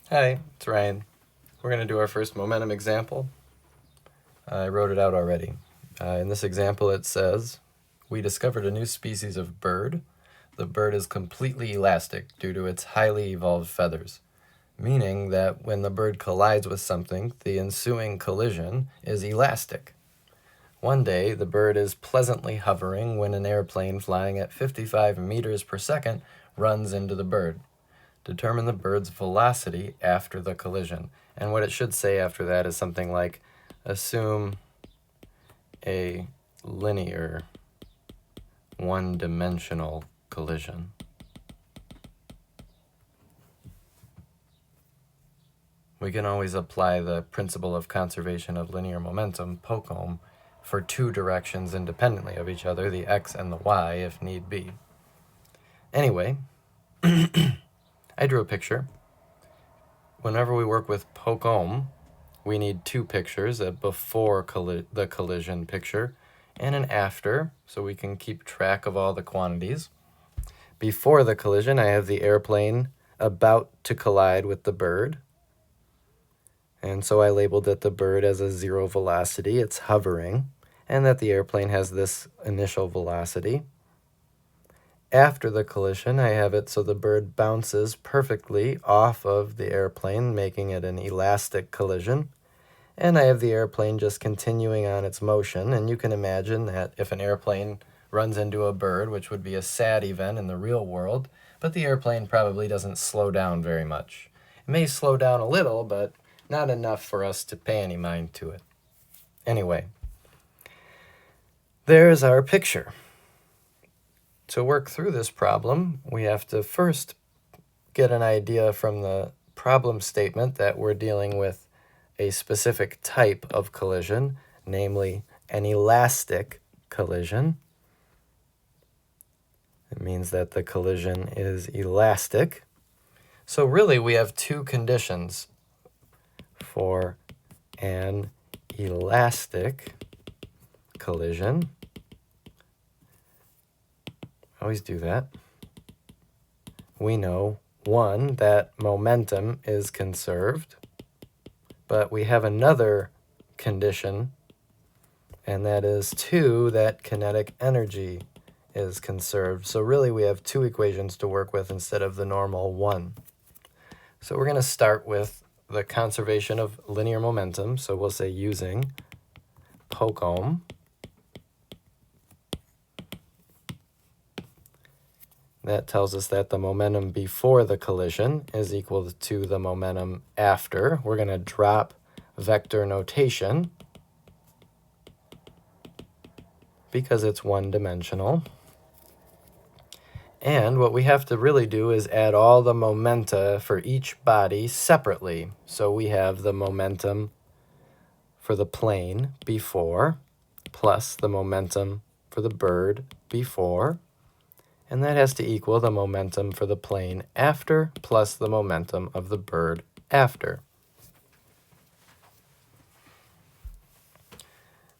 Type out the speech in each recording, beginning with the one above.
Hi, it's Ryan. We're going to do our first momentum example. I wrote it out already. In this example it says, we discovered a new species of bird. The bird is completely elastic due to its highly evolved feathers, meaning that when the bird collides with something, the ensuing collision is elastic. One day, the bird is pleasantly hovering when an airplane flying at 55 meters per second runs into the bird. Determine the bird's velocity after the collision. And what it should say after that is something like, assume a linear, one-dimensional collision. We can always apply the principle of conservation of linear momentum, POCOM, for two directions independently of each other, the x and the y, if need be. Anyway, I drew a picture. Whenever we work with POCOM, we need two pictures, a before the collision picture and an after, so we can keep track of all the quantities. Before the collision, I have the airplane about to collide with the bird. And so I labeled that the bird has a zero velocity, it's hovering, and that the airplane has this initial velocity. After the collision, I have it so the bird bounces perfectly off of the airplane, making it an elastic collision. And I have the airplane just continuing on its motion. And you can imagine that if an airplane runs into a bird, which would be a sad event in the real world, but the airplane probably doesn't slow down very much. It may slow down a little, but not enough for us to pay any mind to it. Anyway, there's our picture. To work through this problem, we have to first get an idea from the problem statement that we're dealing with a specific type of collision, namely an elastic collision. It means that the collision is elastic. So really we have two conditions for an elastic collision. Always do that. We know, one, that momentum is conserved, but we have another condition, and that is two, that kinetic energy is conserved. So really we have two equations to work with instead of the normal one. So we're going to start with the conservation of linear momentum. So we'll say using POCOM. That tells us that the momentum before the collision is equal to the momentum after. We're going to drop vector notation because it's one-dimensional. And what we have to really do is add all the momenta for each body separately. So we have the momentum for the plane before plus the momentum for the bird before. And that has to equal the momentum for the plane after plus the momentum of the bird after.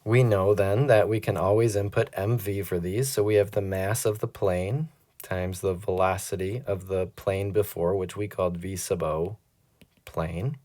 We know then that we can always input mv for these. So we have the mass of the plane times the velocity of the plane before, which we called v sub o plane.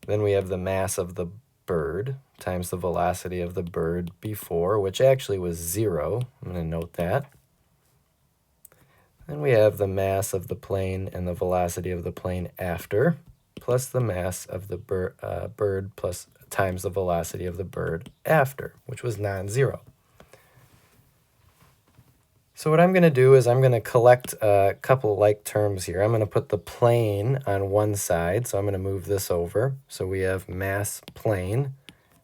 Then we have the mass of the bird times the velocity of the bird before, which actually was 0. I'm going to note that. Then we have the mass of the plane and the velocity of the plane after, plus the mass of the bird plus times the velocity of the bird after, which was non-zero. So what I'm going to do is I'm going to collect a couple like terms here. I'm going to put the plane on one side, so I'm going to move this over. So we have mass plane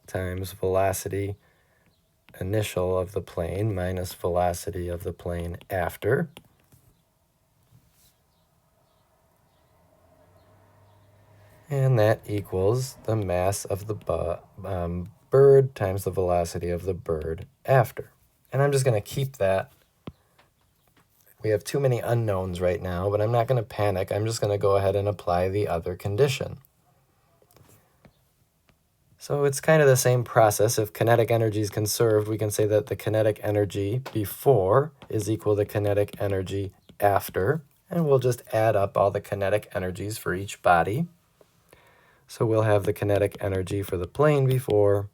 times velocity initial of the plane minus velocity of the plane after. And that equals the mass of the bird times the velocity of the bird after. And I'm just going to keep that. We have too many unknowns right now, but I'm not going to panic. I'm just going to go ahead and apply the other condition. So it's kind of the same process. If kinetic energy is conserved, we can say that the kinetic energy before is equal to kinetic energy after. And we'll just add up all the kinetic energies for each body. So we'll have the kinetic energy for the plane before,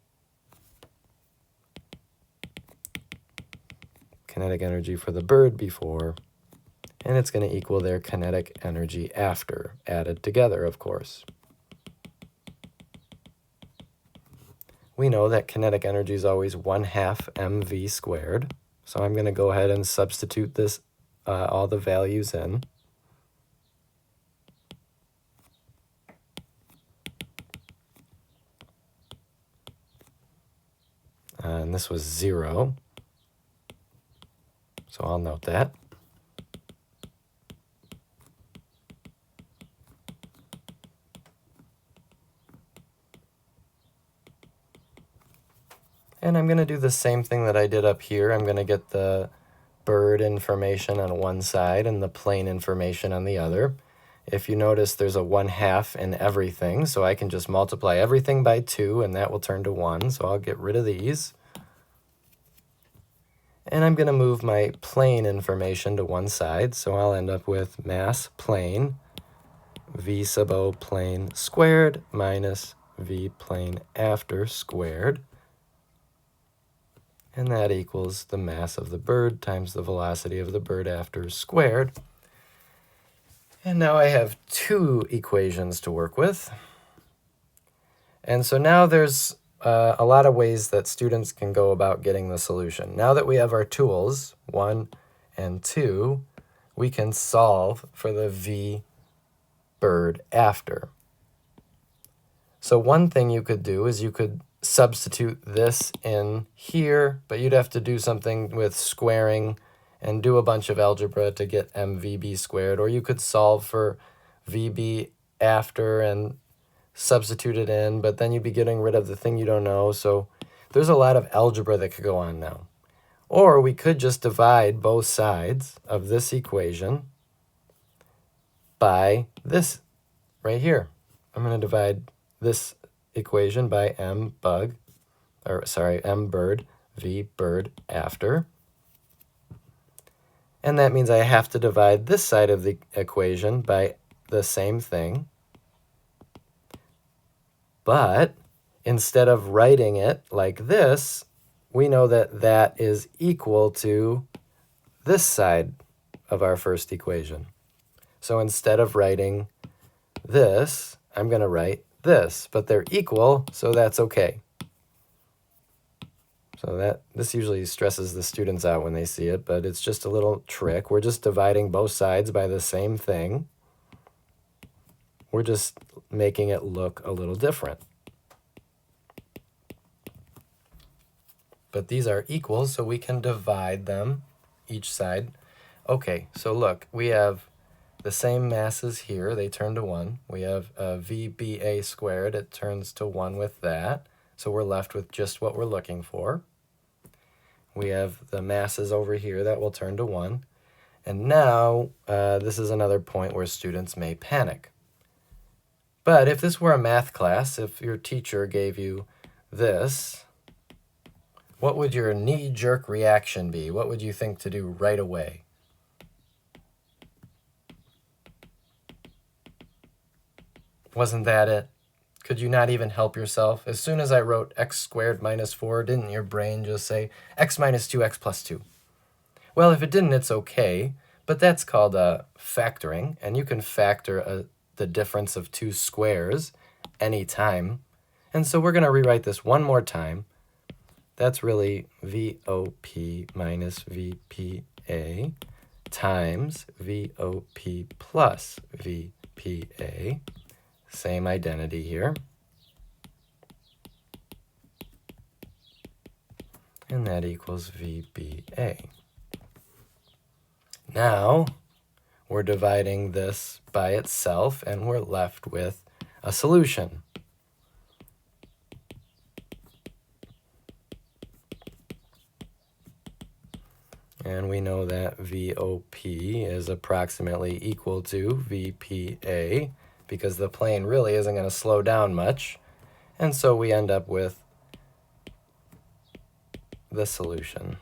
kinetic energy for the bird before, and it's going to equal their kinetic energy after, added together, of course. We know that kinetic energy is always 1/2 mv squared. So I'm going to go ahead and substitute this, all the values in. And this was 0. So I'll note that. And I'm going to do the same thing that I did up here. I'm going to get the bird information on one side and the plane information on the other. If you notice, there's a 1/2 in everything, so I can just multiply everything by 2, and that will turn to 1. So I'll get rid of these. And I'm going to move my plane information to one side, so I'll end up with mass plane v sub o plane squared minus v plane after squared. And that equals the mass of the bird times the velocity of the bird after squared. And now I have 2 equations to work with. And so now there's a lot of ways that students can go about getting the solution. Now that we have our tools, 1 and 2, we can solve for the v bird after. So one thing you could do is you could substitute this in here, but you'd have to do something with squaring and do a bunch of algebra to get mvb squared, or you could solve for vb after and substitute it in, but then you'd be getting rid of the thing you don't know. So there's a lot of algebra that could go on now. Or we could just divide both sides of this equation by this right here. I'm going to divide this equation by m bird v bird after. And that means I have to divide this side of the equation by the same thing. But instead of writing it like this, we know that that is equal to this side of our first equation. So instead of writing this, I'm going to write this, but they're equal, so that's okay. So this usually stresses the students out when they see it, but it's just a little trick. We're just dividing both sides by the same thing. We're just making it look a little different. But these are equal, so we can divide them, each side. Okay, so look, we have the same masses here. They turn to 1. We have VBA squared. It turns to 1 with that. So we're left with just what we're looking for. We have the masses over here that will turn to 1. And now, this is another point where students may panic. But if this were a math class, if your teacher gave you this, what would your knee-jerk reaction be? What would you think to do right away? Wasn't that it? Could you not even help yourself? As soon as I wrote x squared minus 4, didn't your brain just say x minus 2x plus 2? Well, if it didn't, it's okay, but that's called factoring, and you can factor the difference of 2 squares anytime. And so we're going to rewrite this one more time. That's really VOP minus VPA times VOP plus VPA. Same identity here. And that equals VBA. Now, we're dividing this by itself, and we're left with a solution. And we know that VOP is approximately equal to VPA, because the plane really isn't going to slow down much. And so we end up with the solution.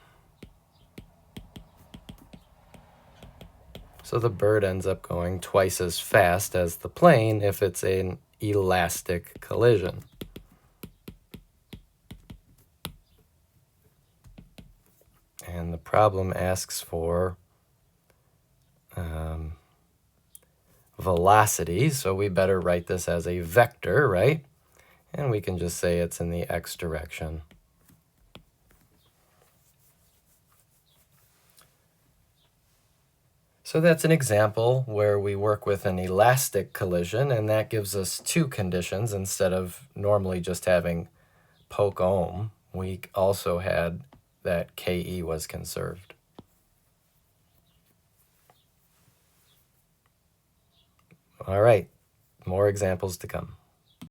So the bird ends up going twice as fast as the plane if it's an elastic collision. And the problem asks for velocity, so we better write this as a vector, right? And we can just say it's in the x direction. So that's an example where we work with an elastic collision, and that gives us two conditions. Instead of normally just having poke ohm, we also had that KE was conserved. All right, more examples to come.